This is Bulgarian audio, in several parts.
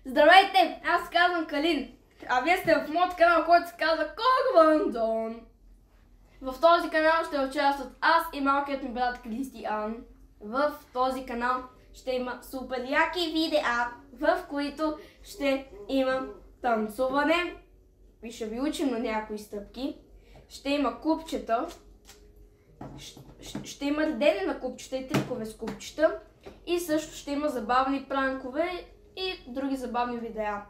Здравейте, аз казвам Калин, а вие сте в моят канал, който се казва Корвандон. В този канал ще участват аз и малкият ми брат Кристиан. В този канал ще има супер яки видеа, в които ще има танцуване и ще ви учим на някои стъпки. Ще има купчета, ще има редене на купчета и трикове с купчета. И също ще има забавни пранкове и други забавни видеа.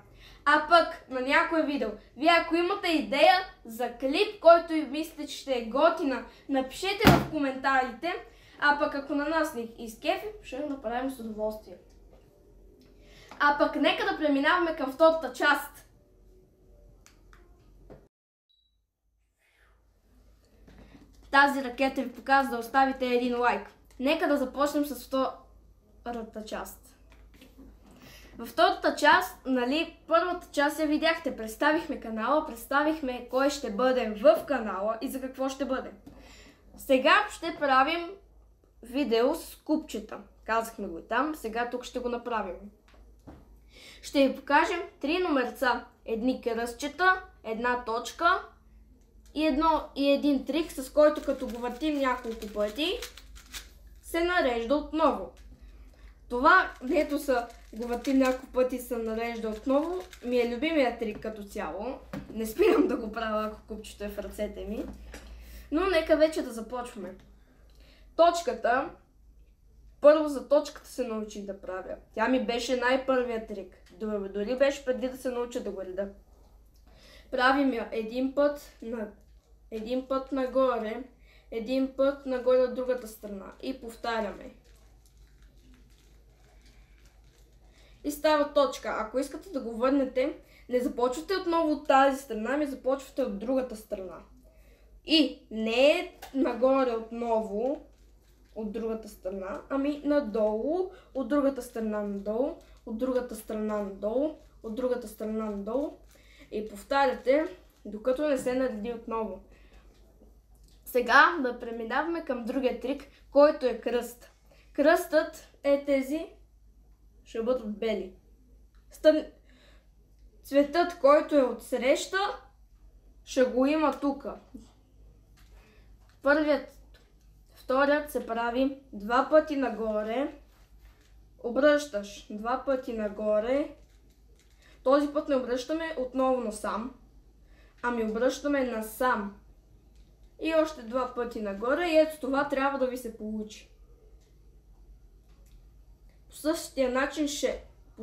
А пък на някое видео, вие ако имате идея за клип, който и мислите, че ще е готина, напишете в коментарите. А пък ако на нас ни изкефи, ще го направим с удоволствие. А пък нека да преминаваме към втората част. Тази ракета ви показва да оставите един лайк. Нека да започнем с втората част. Във втората част, първата част я видяхте. Представихме канала, представихме кой ще бъде в канала и за какво ще бъде. Сега ще правим видео с купчета. Казахме го и там, сега тук ще го направим. Ще ви покажем 3 номерца. Едни кръстчета, една точка и един трик, с който като го въртим няколко пъти, се нарежда отново. Това, дето го въртим няколко пъти се нарежда отново, ми е любимия трик като цяло. Не спирам да го правя, ако купчето е в ръцете ми. Но нека вече да започваме. Точката. Първо за точката се научих да правя. Тя ми беше най-първият трик. Дори беше преди да се науча да го реда. Правим я един път нагоре, един път нагоре от другата страна и повтаряме. И става точка. Ако искате да го върнете, не започвате отново от тази страна, ами започвате от другата страна. И не е нагоре отново от другата страна, ами надолу, от другата страна надолу, от другата страна надолу, от другата страна надолу. И повтаряте, докато не се нареди отново. Сега да преминаваме към другия трик, който е кръст. Кръстът е тези, ще бъдат бели. Цветът, който е отсреща, ще го има тук. Вторият се прави 2 пъти нагоре, обръщаш 2 пъти нагоре, този път не обръщаме отново насам, ами обръщаме насам. И още 2 пъти нагоре и ето това трябва да ви се получи. По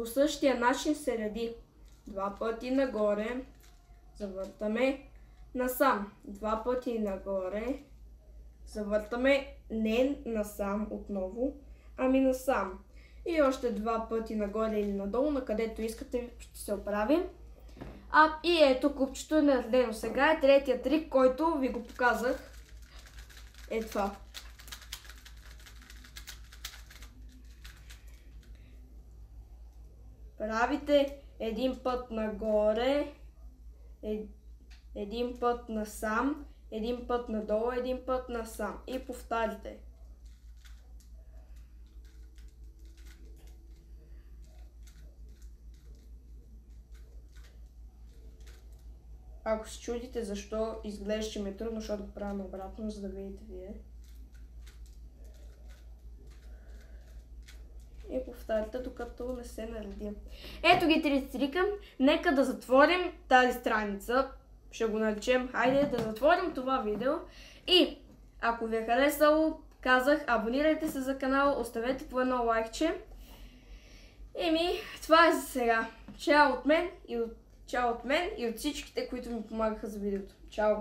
същия начин се реди. 2 пъти нагоре, завъртаме насам. 2 пъти нагоре, завъртаме не насам отново, ами насам. И още 2 пъти нагоре или надолу, на където искате ще се оправим. И ето купчето е наредено. Сега е третия трик, който ви го показах. Е това. Правите един път нагоре, един път насам, един път надолу, един път насам. И повтаряте. Ако се чудите защо изглежда, че ми е трудно, защото го правим обратно, за да видите вие. И повтаряте, докато не се нареди. Ето ги 3 трика. Нека да затворим тази страница. Ще го наречем. Хайде да затворим това видео. И ако ви е харесало, казах, абонирайте се за канала, оставете по едно лайкче. Това е за сега. Чао от мен и от всичките, които ми помагаха за видеото. Чао!